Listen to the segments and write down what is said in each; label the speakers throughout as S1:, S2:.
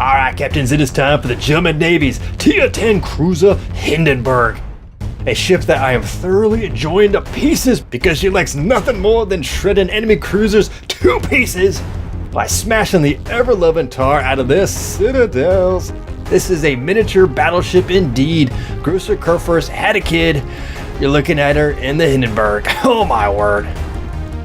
S1: Alright, captains, it is time for the German Navy's T10 Cruiser Hindenburg. A ship that I am thoroughly enjoying to pieces because she likes nothing more than shredding enemy cruisers to pieces by smashing the ever-loving tar out of their citadels. This is a miniature battleship indeed. Cruiser Kurfürst had a kid. You're looking at her in the Hindenburg. Oh my word.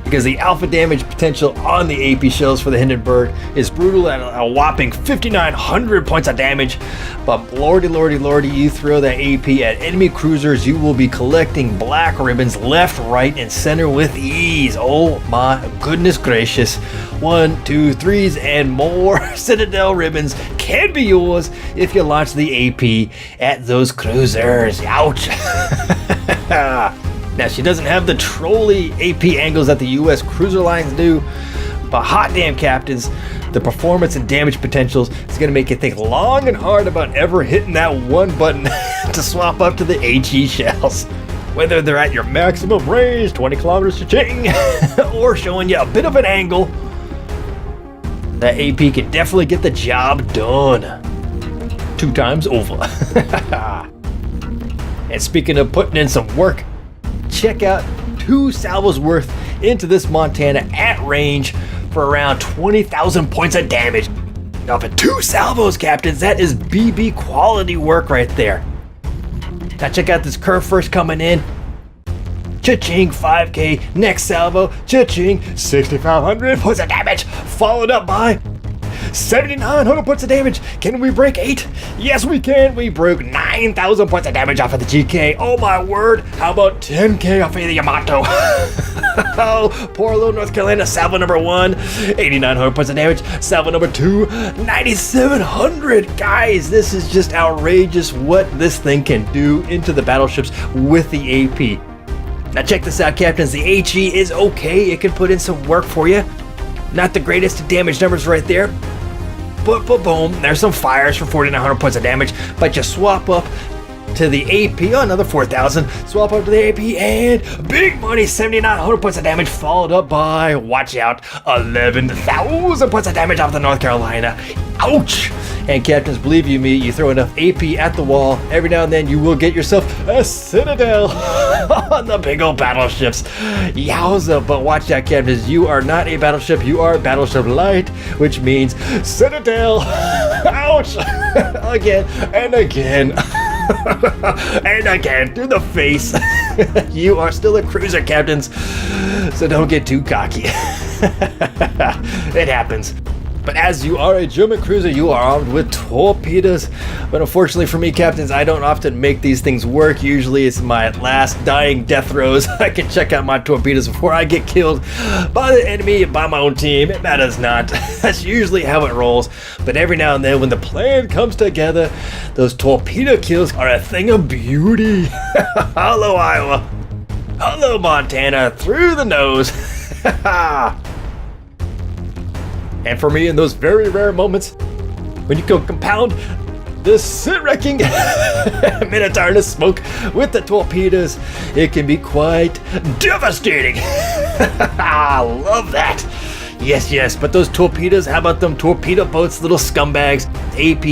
S1: Because the alpha damage potential on the AP shells for the Hindenburg is brutal at a whopping 5,900 points of damage. But lordy, you throw that AP at enemy cruisers, you will be collecting black ribbons left, right, and center with ease. Oh my goodness gracious. 1, 2, 3s, and more Citadel ribbons can be yours if you launch the AP at those cruisers. Ouch. Now, she doesn't have the trolley AP angles that the US cruiser lines do, but hot damn, captains, the performance and damage potentials is going to make you think long and hard about ever hitting that one button to swap up to the HE shells. Whether they're at your maximum range, 20 kilometers to ching, or showing you a bit of an angle, that AP can definitely get the job done 2 times over. And speaking of putting in some work, check out 2 salvos worth into this Montana at range for around 20,000 points of damage. Now for 2 salvos, captains, that is BB quality work right there. Now check out this Kurfürst coming in. Cha-ching, 5k, next salvo, cha-ching, 6,500 points of damage, followed up by 7,900 points of damage. Can we break 8? Yes, we can. We broke 9,000 points of damage off of the GK. Oh my word. How about 10k off of the Yamato? Oh, poor little North Carolina salvo number 1, 8,900 points of damage. Salvo number 2, 9,700. Guys, this is just outrageous what this thing can do into the battleships with the AP. Now check this out, captains. The HE is okay. It can put in some work for you. Not the greatest damage numbers right there. But boom, there's some fires for 4,900 points of damage. But you swap up to the AP, another 4,000. Swap up to the AP and big money, 7,900 points of damage, followed up by, watch out, 11,000 points of damage off the North Carolina. Ouch! And captains, believe you me, you throw enough AP at the wall, every now and then you will get yourself a Citadel on the big old battleships. Yowza, but watch out, captains, you are not a battleship, you are Battleship Lite, which means Citadel. Ouch! Again and again. And again, through the face. You are still a cruiser, captains, so don't get too cocky. It happens. But as you are a German cruiser, you are armed with torpedoes. But unfortunately for me, captains, I don't often make these things work. Usually it's my last dying death throws. I can check out my torpedoes before I get killed by the enemy, by my own team. It matters not. That's usually how it rolls. But every now and then when the plan comes together, those torpedo kills are a thing of beauty. Hello, Iowa. Hello, Montana. Through the nose. And for me, in those very rare moments, when you can compound the sit-wrecking Minotaur in smoke with the torpedoes, it can be quite devastating. I love that. Yes, but those torpedoes, how about them torpedo boats, little scumbags? AP,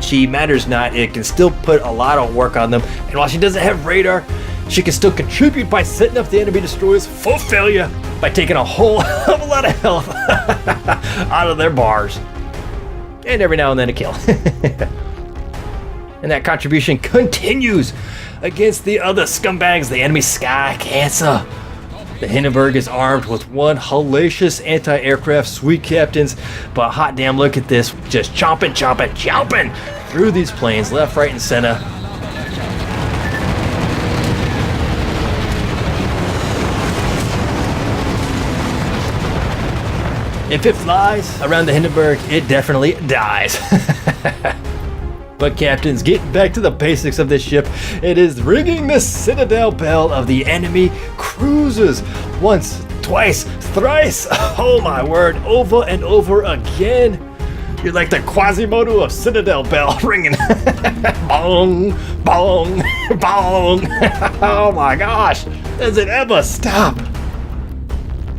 S1: HE, matters not. It can still put a lot of work on them. And while she doesn't have radar, she can still contribute by setting up the enemy destroyers for failure by taking a whole hell of a lot of health out of their bars. And every now and then a kill. And that contribution continues against the other scumbags, the enemy Sky Cancer. The Hindenburg is armed with one hellacious anti-aircraft sweet, captains, but hot damn, look at this, just chomping through these planes, left, right, and center. If it flies around the Hindenburg, it definitely dies. But captains, getting back to the basics of this ship, it is ringing the Citadel bell of the enemy cruisers. Once, twice, thrice, oh my word, over and over again. You're like the Quasimodo of Citadel bell ringing. Bong, bong, bong. Oh my gosh, does it ever stop?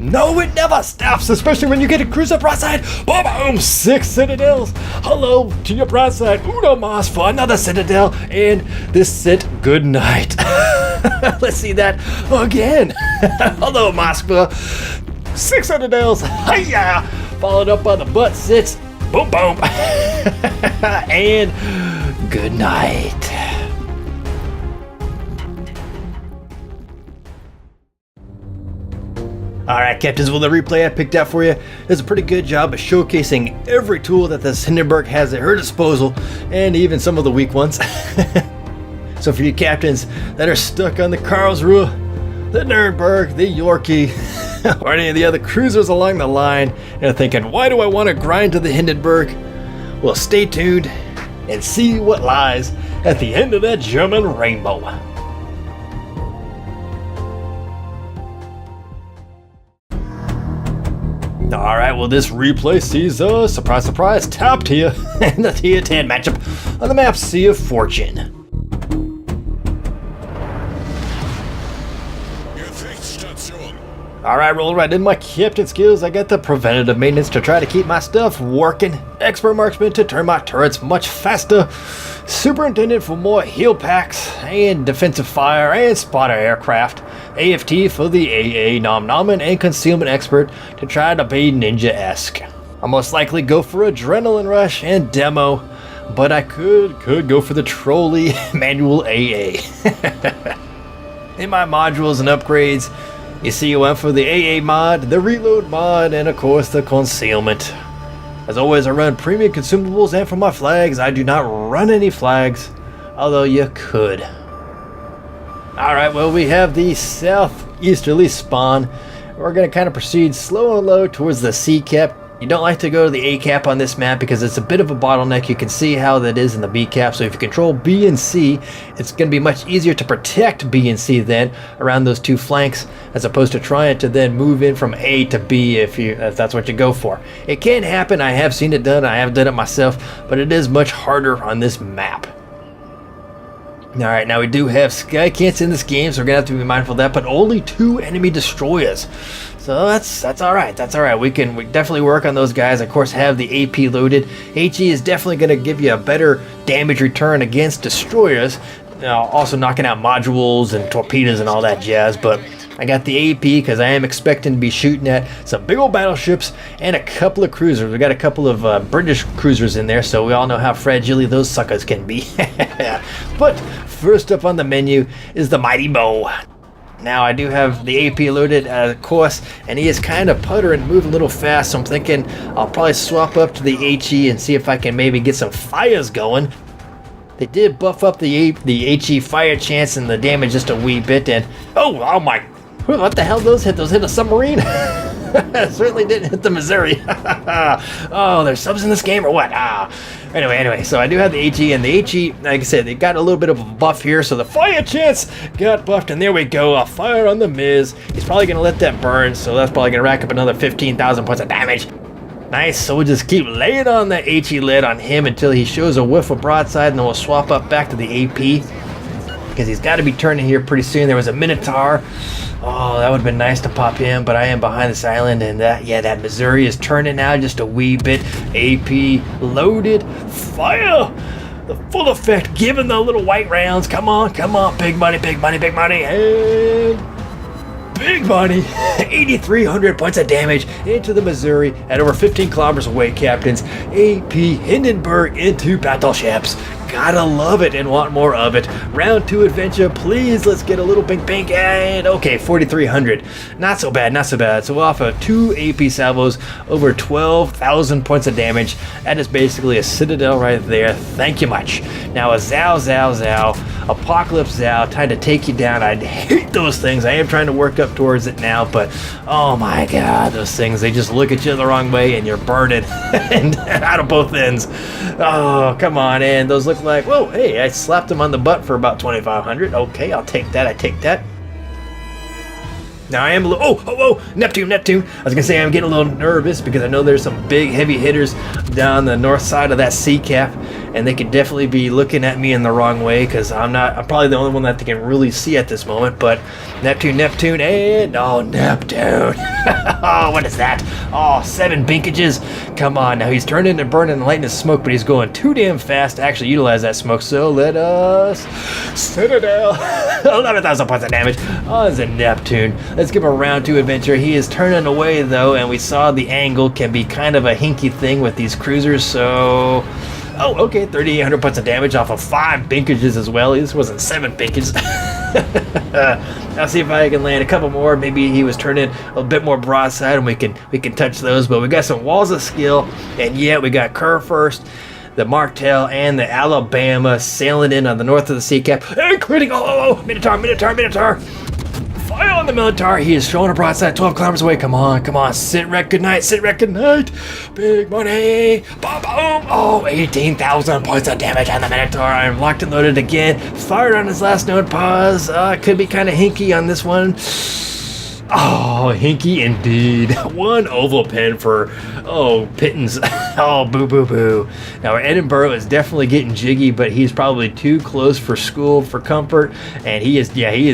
S1: No, it never stops, especially when you get a cruiser broadside. Boom, boom, 6 citadels. Hello to your broadside. Uno mas for another citadel. And this sit, good night. Let's see that again. Hello, Moskva. 6 citadels. Hiya! Followed up by the butt sits. Boom, boom. And good night. Alright, Captains, well, the replay I picked out for you does a pretty good job of showcasing every tool that this Hindenburg has at her disposal, and even some of the weak ones. So for you Captains that are stuck on the Karlsruhe, the Nuremberg, the Yorkie, or any of the other cruisers along the line, and are thinking, why do I want to grind to the Hindenburg? Well, stay tuned and see what lies at the end of that German rainbow. Alright, well, this replay sees a surprise, surprise, top tier in the T10 matchup on the map Sea of Fortune. Alright, rolling right in my captain skills. I got the preventative maintenance to try to keep my stuff working, expert marksman to turn my turrets much faster, superintendent for more heal packs, and defensive fire and spotter aircraft, AFT for the AA nom nomin, and concealment expert to try to be ninja-esque. I'll most likely go for adrenaline rush and demo, but I could go for the trolley manual AA. In my modules and upgrades, you see I went for the AA mod, the reload mod, and of course the concealment. As always, I run premium consumables, and for my flags, I do not run any flags, although you could. Alright, well, we have the southeasterly spawn. We're going to kind of proceed slow and low towards the C cap. You don't like to go to the A cap on this map because it's a bit of a bottleneck. You can see how that is in the B cap. So if you control B and C, it's going to be much easier to protect B and C then around those two flanks, as opposed to trying to then move in from A to B if that's what you go for. It can happen. I have seen it done. I have done it myself, but it is much harder on this map. Alright, now we do have Sky Cants in this game, so we're going to have to be mindful of that, but only 2 enemy destroyers. So that's alright, that's alright. We definitely work on those guys. Of course, have the AP loaded. HE is definitely going to give you a better damage return against destroyers. Also knocking out modules and torpedoes and all that jazz, but I got the AP because I am expecting to be shooting at some big old battleships and a couple of cruisers. We got a couple of British cruisers in there, so we all know how fragile those suckers can be. But first up on the menu is the Mighty Bow. Now I do have the AP loaded, of course, and he is kind of puttering, moving a little fast, so I'm thinking I'll probably swap up to the HE and see if I can maybe get some fires going. They did buff up the HE fire chance and the damage just a wee bit, and oh my, what the hell those hit? Those hit a submarine? Certainly didn't hit the Missouri. Oh, there's subs in this game or what? Anyway, so I do have the HE, and the HE, like I said, they got a little bit of a buff here, so the fire chance got buffed, and there we go. A fire on the Miz. He's probably going to let that burn, so that's probably going to rack up another 15,000 points of damage. Nice, so we'll just keep laying on the HE lid on him until he shows a whiff of broadside, and then we'll swap up back to the AP, because he's got to be turning here pretty soon. There was a Minotaur. Oh, that would have been nice to pop him, but I am behind this island, and that Missouri is turning now just a wee bit. AP loaded. Fire! The full effect, giving the little white rounds. Come on. Big money. And big money. 8,300 points of damage into the Missouri at over 15 kilometers away, Captains. AP Hindenburg into battleships. Gotta love it and want more of it. Round 2 adventure, please. Let's get a little pink, and okay, 4,300. Not so bad. So we'll offer 2 AP salvos, over 12,000 points of damage. That is basically a citadel right there. Thank you much. Now a Zao, Apocalypse Zao, trying to take you down. I hate those things. I am trying to work up towards it now, but oh my god, those things, they just look at you the wrong way and you're burning and out of both ends. Oh, come on, and those look like, whoa, hey, I slapped him on the butt for about 2,500. Okay, I'll take that. Now I am a little, Neptune. I was gonna say I'm getting a little nervous because I know there's some big heavy hitters down the north side of that sea cap, and they could definitely be looking at me in the wrong way because I'm probably the only one that they can really see at this moment. But Neptune, and Neptune. Oh, what is that? Oh, 7 binkages. Come on, now he's turning and burning and lighting his smoke, but he's going too damn fast to actually utilize that smoke. So let us Citadel. 11,000 points of damage. Oh, it's a Neptune. Let's give him a round 2 adventure. He is turning away though, and we saw the angle can be kind of a hinky thing with these cruisers. So, oh, okay, 3,800 points of damage off of 5 binkages as well. This wasn't 7 binkages. I'll see if I can land a couple more. Maybe he was turning a bit more broadside, and we can touch those. But we got some walls of skill, and yeah, we got Kerr first, the Martel, and the Alabama sailing in on the north of the sea cap. And critting! Oh, Minotaur! Fire on the Minotaur! He is showing a broadside 12 kilometers away. Come on! Sit wreck, good night. Big money! Boom! Oh, 18,000 points of damage on the Minotaur. I'm locked and loaded again. Fired on his last node. Pause. Could be kind of hinky on this one. Oh, hinky indeed. 1 oval pen for, pittance. Oh, boo. Now, our Edinburgh is definitely getting jiggy, but he's probably too close for school for comfort, and he is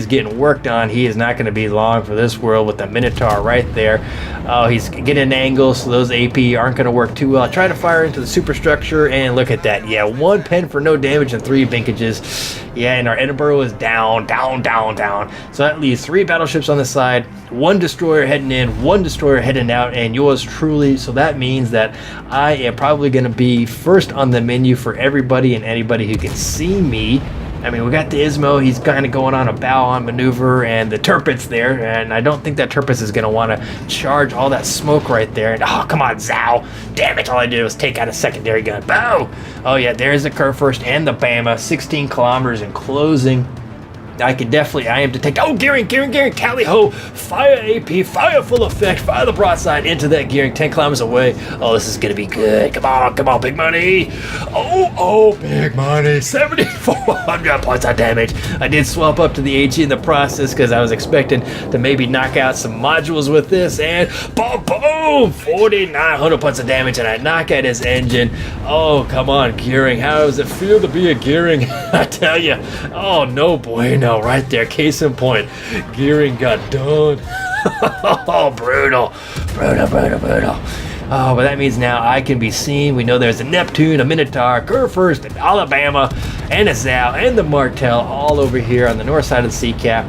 S1: getting worked on. He is not going to be long for this world with the Minotaur right there. Oh, he's getting an angle, so those AP aren't going to work too well. Try to fire into the superstructure, and look at that. Yeah, 1 pen for no damage and 3 binkages. Yeah, and our Edinburgh is down. So that leaves 3 battleships on the side, 1 destroyer heading in, 1 destroyer heading out, and yours truly. So that means that I am probably going to be first on the menu for everybody and anybody who can see me. I mean, we got the Ismo, he's kind of going on a bow-on maneuver, and the Tirpitz there, and I don't think that Tirpitz is going to want to charge all that smoke right there. And oh, come on, Zow. Damn it, all I did was take out a secondary gun. Bow! Oh yeah, there's the Kerr first and the Bama, 16 kilometers and closing. I am detecting. Oh, gearing, tally ho, fire AP, fire full effect, fire the broadside into that gearing 10 kilometers away. Oh, this is gonna be good. Come on, big money. Oh, big money, 7,400 points of damage. I did swap up to the HE in the process because I was expecting to maybe knock out some modules with this, and boom, 4,900 points of damage, and I knock out his engine. Oh, come on, gearing, how does it feel to be a gearing? I tell you, oh, no bueno. Right there, case in point, gearing got done. Oh, brutal. Oh, but that means now I can be seen. We know there's a Neptune, a Minotaur, Kerr first, an Alabama, and a Zow, and the Martel all over here on the north side of the sea cap.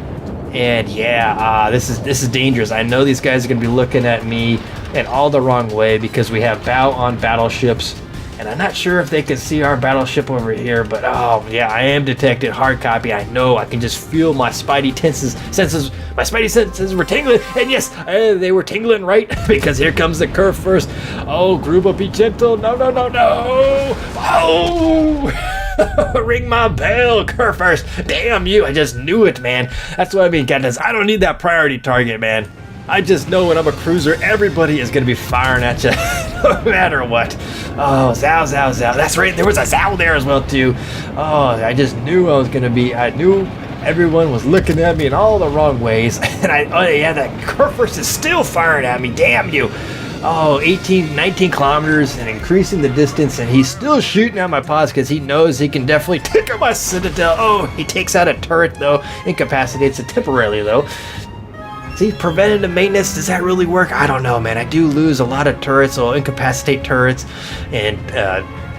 S1: And yeah, this is dangerous. I know these guys are going to be looking at me in all the wrong way because we have bow on battleships. And I'm not sure if they can see our battleship over here, but oh yeah, I am detected. Hard copy. I know. I can just feel my spidey senses. My spidey senses were tingling, and yes, they were tingling right because here comes the Kerr first. Oh, Gruba, be gentle. No. Oh, ring my bell, Kerr first. Damn you! I just knew it, man. That's what I mean, guys. I don't need that priority target, man. I just know when I'm a cruiser, everybody is going to be firing at you, no matter what. Oh, Zow. That's right, there was a Zow there as well, too. Oh, I just knew I knew everyone was looking at me in all the wrong ways. And that Kerr first is still firing at me, damn you. Oh, 19 kilometers and increasing the distance, and he's still shooting at my pods because he knows he can definitely take out my Citadel. Oh, he takes out a turret, though, incapacitates it temporarily, though. See, preventative maintenance, does that really work? I don't know, man. I do lose a lot of turrets, so I'll incapacitate turrets and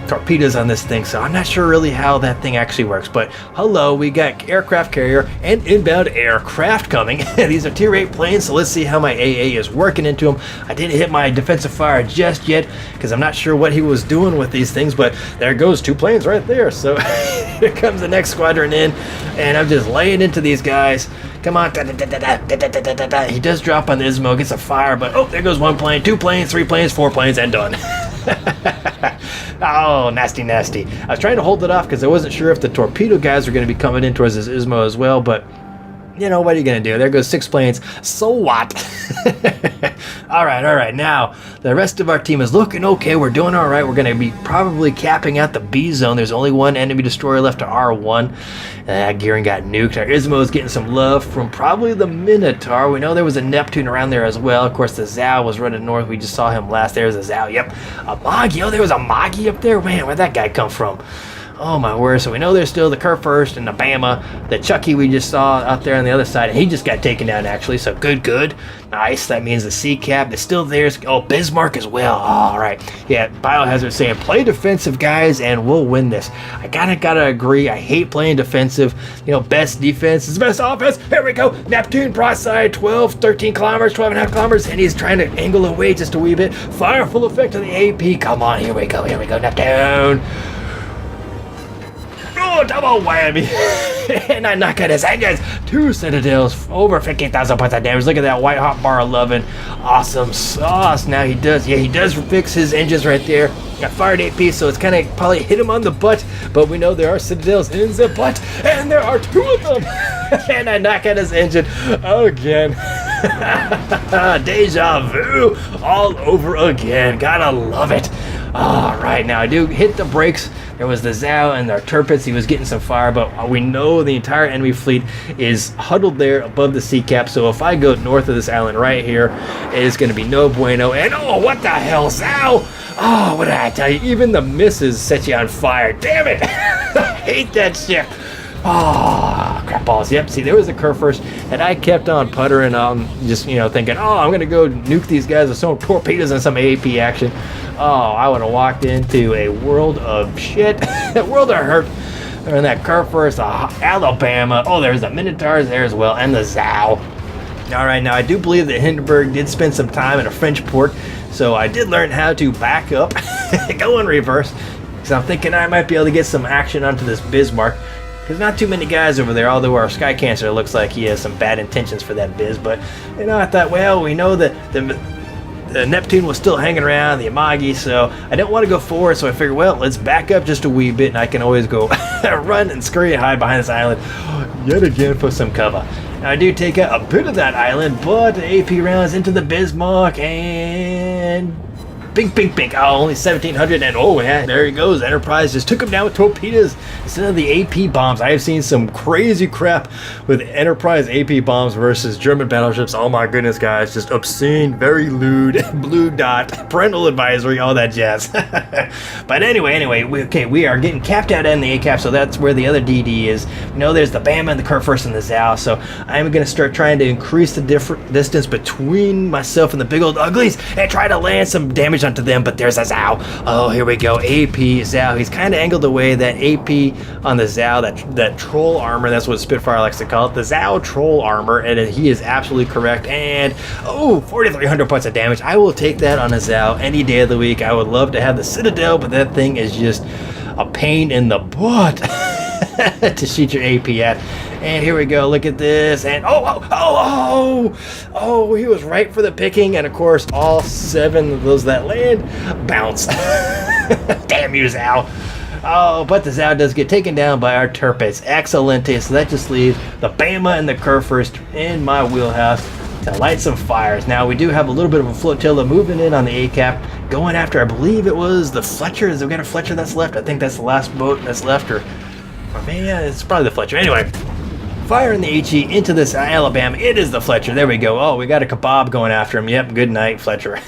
S1: torpedoes on this thing, so I'm not sure really how that thing actually works. But hello, we got aircraft carrier and inbound aircraft coming. These are tier 8 planes, so let's see how my AA is working into them. I didn't hit my defensive fire just yet because I'm not sure what he was doing with these things, but there goes 2 planes right there. So here comes the next squadron in, and I'm just laying into these guys. Come on. He does drop on the Ismo, gets a fire, but oh, there goes 1 plane, 2 planes, 3 planes, 4 planes, and done. Oh, nasty. I was trying to hold it off because I wasn't sure if the torpedo guys were going to be coming in towards this Ismo as well, but you know, what are you going to do? There goes 6 planes. So what? All right. Now, the rest of our team is looking okay. We're doing all right. We're going to be probably capping out the B zone. There's only one enemy destroyer left to R1. Gearing got nuked. Our Ismo is getting some love from probably the Minotaur. We know there was a Neptune around there as well. Of course, the Zao was running north. We just saw him last. There's a Zao. Yep. A Magi. Oh, there was a Magi up there. Man, where'd that guy come from? Oh my word. So we know there's still the Kurfürst and the Bama. The Chucky we just saw out there on the other side. He just got taken down actually. So good. Nice. That means the Sea Cap is still there. Oh, Bismarck as well. All right. Yeah, Biohazard saying play defensive, guys, and we'll win this. I gotta agree. I hate playing defensive. You know, best defense is best offense. Here we go. Neptune broadside, 13 kilometers, 12 and a half kilometers, and he's trying to angle away just a wee bit. Fire full effect on the AP. Come on. Here we go, Neptune. Oh, double whammy. And I knock out his engines. 2 Citadels, over 15,000 points of damage. Look at that white hot bar 11. Awesome sauce. Now he does fix his engines right there. Got fired AP, so it's kind of probably hit him on the butt. But we know there are Citadels in the butt, and there are 2 of them. And I knock out his engine again. Deja vu all over again. Gotta love it. All right, now I do hit the brakes. There was the Zao and our Tirpitz. He was getting some fire, but we know the entire enemy fleet is huddled there above the sea cap. So if I go north of this island right here, it is going to be no bueno. And oh, what the hell, Zao? Oh, what did I tell you? Even the misses set you on fire. Damn it! I hate that ship. Oh, crap balls. Yep, see, there was a Kurfürst, and I kept on puttering, just, you know, thinking, oh, I'm going to go nuke these guys with some torpedoes and some AP action. Oh, I would have walked into a world of shit, a world of hurt. And that Kurfürst, Alabama. Oh, there's the Minotaurs there as well, and the Zao. All right, now I do believe that Hindenburg did spend some time in a French port, so I did learn how to back up, go in reverse, because I'm thinking I might be able to get some action onto this Bismarck. There's not too many guys over there, although our Sky Cancer looks like he has some bad intentions for that biz. But, you know, I thought, well, we know that the Neptune was still hanging around, the Amagi, so I didn't want to go forward, so I figured, well, let's back up just a wee bit, and I can always go run and scurry and hide behind this island yet again for some cover. Now, I do take out a bit of that island, but the AP rounds into the Bismarck, and bink. Oh, only 1,700, and oh, yeah, there he goes. Enterprise just took him down with torpedoes instead of the AP bombs. I have seen some crazy crap with Enterprise AP bombs versus German battleships. Oh my goodness, guys, just obscene, very lewd, blue dot, parental advisory, all that jazz. But anyway, we are getting capped out in the A cap, so that's where the other DD is. You know, there's the Bama and the Kurfürst and the Zao, so I'm going to start trying to increase the distance between myself and the big old uglies and try to land some damage onto them. But there's a Zao. Oh, here we go. AP Zao. He's kind of angled away. That AP on the Zao, that troll armor, that's what Spitfire likes to call it, the Zao troll armor, and he is absolutely correct. And oh, 4,300 points of damage. I will take that on a Zao any day of the week. I would love to have the Citadel, but that thing is just a pain in the butt to shoot your AP at. And here we go, look at this, and oh, he was right for the picking, and of course, all 7 of those that land, bounce. Damn you, Zao. Oh, but the Zao does get taken down by our Tirpitz. Excelente, so that just leaves the Bama and the Kurfürst in my wheelhouse to light some fires. Now, we do have a little bit of a flotilla moving in on the A-cap, going after, I believe it was the Fletcher. Is there got a Fletcher that's left? I think that's the last boat that's left, or maybe it's probably the Fletcher. Anyway, firing the HE into this Alabama. It is the Fletcher. There we go. Oh, we got a kebab going after him. Yep, good night, Fletcher.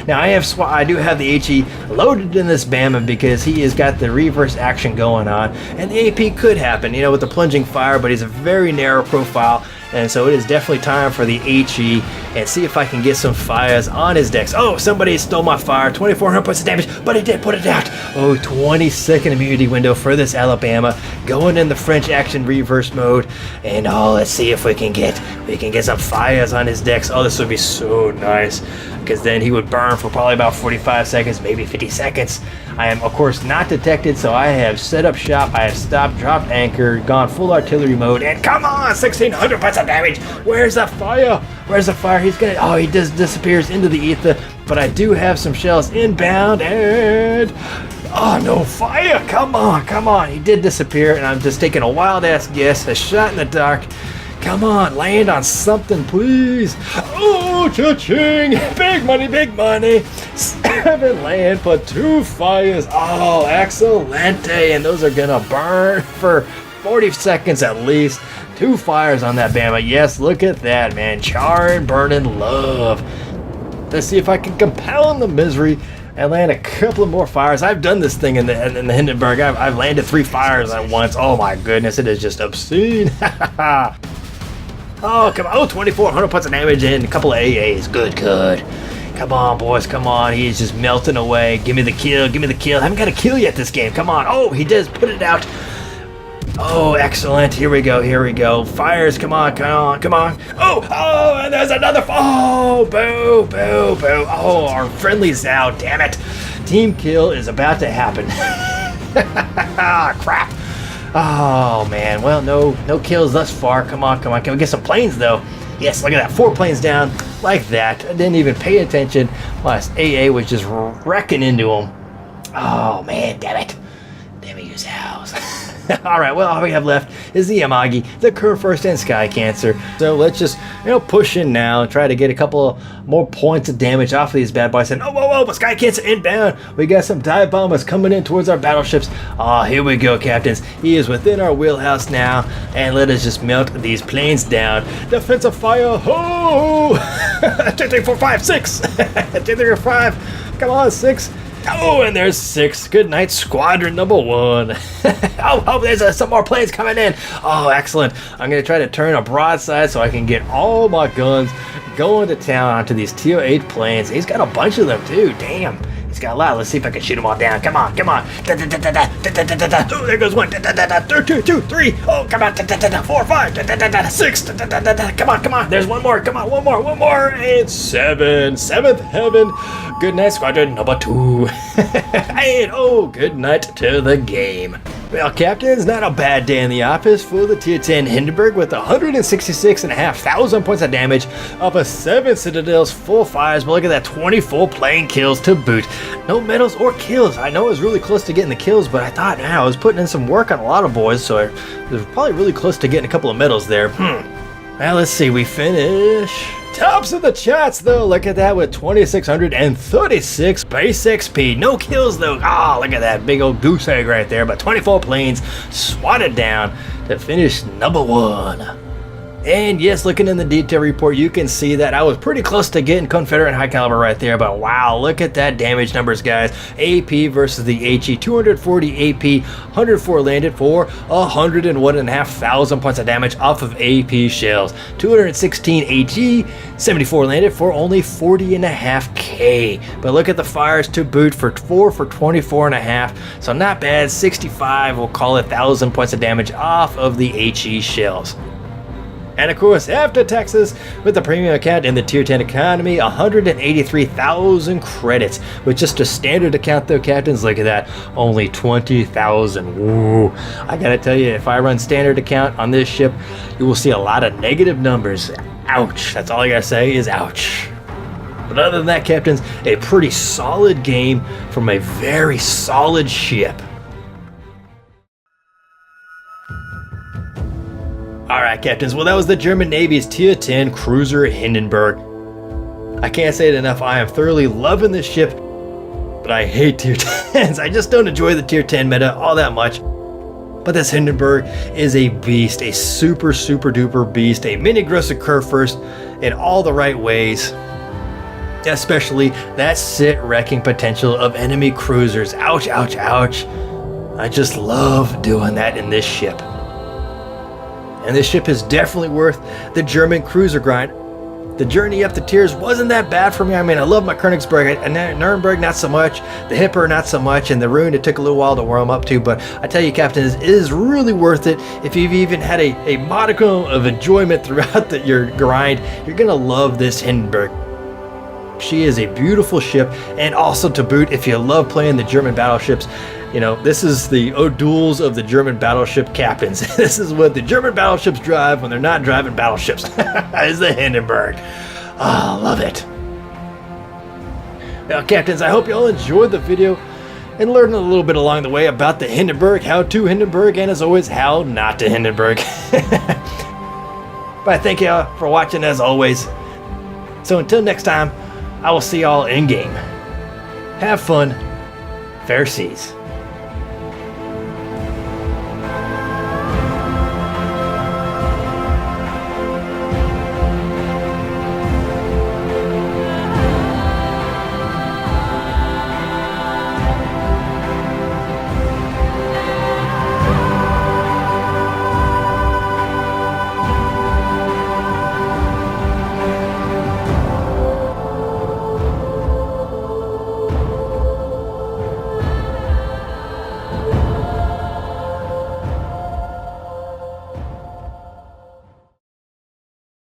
S1: Now, I do have the HE loaded in this Bama because he has got the reverse action going on. And the AP could happen, you know, with the plunging fire, but he's a very narrow profile. And so it is definitely time for the HE and see if I can get some fires on his decks. Oh, somebody stole my fire. 2,400 points of damage, but he did put it out. Oh, 20-second immunity window for this Alabama. Going in the French action reverse mode. And oh, let's see if we can get some fires on his decks. Oh, this would be so nice, because then he would burn for probably about 45 seconds, maybe 50 seconds. I am, of course, not detected, so I have set up shop. I have stopped, dropped anchor, gone full artillery mode, and come on, 1,600 points of damage. Where's the fire? Where's the fire? He's gonna, oh, he just disappears into the ether, but I do have some shells inbound, and oh, no fire. Come on. He did disappear, and I'm just taking a wild-ass guess, a shot in the dark. Come on, land on something, please. Oh, cha-ching. Big money, big money. 7 land, put 2 fires. Oh, excelente. And those are going to burn for 40 seconds at least. 2 fires on that Bama. Yes, look at that, man. Char and burning love. Let's see if I can compound the misery and land a couple of more fires. I've done this thing in the Hindenburg. I've landed 3 fires at once. Oh my goodness, it is just obscene. Oh, come on. Oh, 2,400 points of damage and a couple of AAs. Good, good. Come on, boys. Come on. He's just melting away. Give me the kill. Give me the kill. I haven't got a kill yet this game. Come on. Oh, he does put it out. Oh, excellent. Here we go. Here we go. Fires. Come on. Come on. Come on. Oh, oh, and there's another. Oh, boo, boo, boo. Oh, our friendly's out. Damn it. Team kill is about to happen. Crap. Oh, man. Well, no kills thus far. Come on. Come on. Can we get some planes, though? Yes, look at that. 4 planes down like that. I didn't even pay attention. My AA was just wrecking into him. Oh, man. Damn it. Damn it, use house. Alright, well, all we have left is the Yamagi, the Curve First, and Sky Cancer. So let's just, push in now and try to get a couple more points of damage off of these bad boys. And oh, whoa, whoa, but Sky Cancer inbound. We got some dive bombers coming in towards our battleships. Oh, here we go, captains. He is within our wheelhouse now. And let us just melt these planes down. Defensive fire. Ho! 2, 3, 4, 5, 6. 2, 3, 4, 5. Come on, 6. Oh, and there's 6. Good night, squadron number 1. oh, there's some more planes coming in. Oh, excellent. I'm going to try to turn a broadside so I can get all my guns going to town onto these TO8 planes. He's got a bunch of them, too. Damn. He's got a lot. Let's see if I can shoot them all down. Come on, come on. Oh, there goes 1. 2, 2, 3. Oh, come on. 4, 5. 6. Come on, come on. There's one more. Come on, one more. And 7. 7th heaven. Good night, squadron number 2. And oh, good night to the game. Well, captains, not a bad day in the office for the Tier 10 Hindenburg with 166,500 points of damage off of 7 citadels, 4 fires, but look at that, 24 plane kills to boot. No medals or kills. I know I was really close to getting the kills, but I thought, man, I was putting in some work on a lot of boys, so I was probably really close to getting a couple of medals there. Well, let's see, we finish tops of the charts, though. Look at that with 2,636 base XP. No kills, though. Oh, look at that big old goose egg right there. But 24 planes swatted down to finish number 1. And yes, looking in the detail report, you can see that I was pretty close to getting Confederate high caliber right there, but wow, look at that damage numbers, guys. AP versus the HE, 240 AP, 104 landed for 101,500 points of damage off of AP shells. 216 AG, 74 landed for only 40.5k. But look at the fires to boot for 4 for 24.5, so not bad. 65, we'll call it 1,000 points of damage off of the HE shells. And of course, after taxes, with the premium account in the Tier 10 economy, 183,000 credits. With just a standard account though, captains, look at that, only 20,000. Woo! I gotta tell you, if I run standard account on this ship, you will see a lot of negative numbers. Ouch. That's all I gotta say is ouch. But other than that, captains, a pretty solid game from a very solid ship. Alright, captains, well, that was the German Navy's Tier 10 Cruiser Hindenburg. I can't say it enough, I am thoroughly loving this ship, but I hate Tier 10s. I just don't enjoy the Tier 10 meta all that much. But this Hindenburg is a beast, a super duper beast, a mini aggressive curve first in all the right ways. Especially that sit wrecking potential of enemy cruisers. Ouch, ouch, ouch. I just love doing that in this ship. And this ship is definitely worth the German cruiser grind. The journey up the tiers wasn't that bad for me. I mean, I love my Königsberg, and Nuremberg not so much, the Hipper not so much, and the Rune it took a little while to warm up to, but I tell you, captains, it is really worth it. If you've even had a modicum of enjoyment throughout your grind, you're gonna love this Hindenburg. She is a beautiful ship, and also to boot, if you love playing the German battleships, you know, this is the O'Douls of the German battleship captains. This is what the German battleships drive when they're not driving battleships. Is the Hindenburg. Oh, love it. Now, captains, I hope you all enjoyed the video and learned a little bit along the way about the Hindenburg, how to Hindenburg, and as always, how not to Hindenburg. But I thank y'all for watching as always. So until next time, I will see y'all in game. Have fun. Fair seas.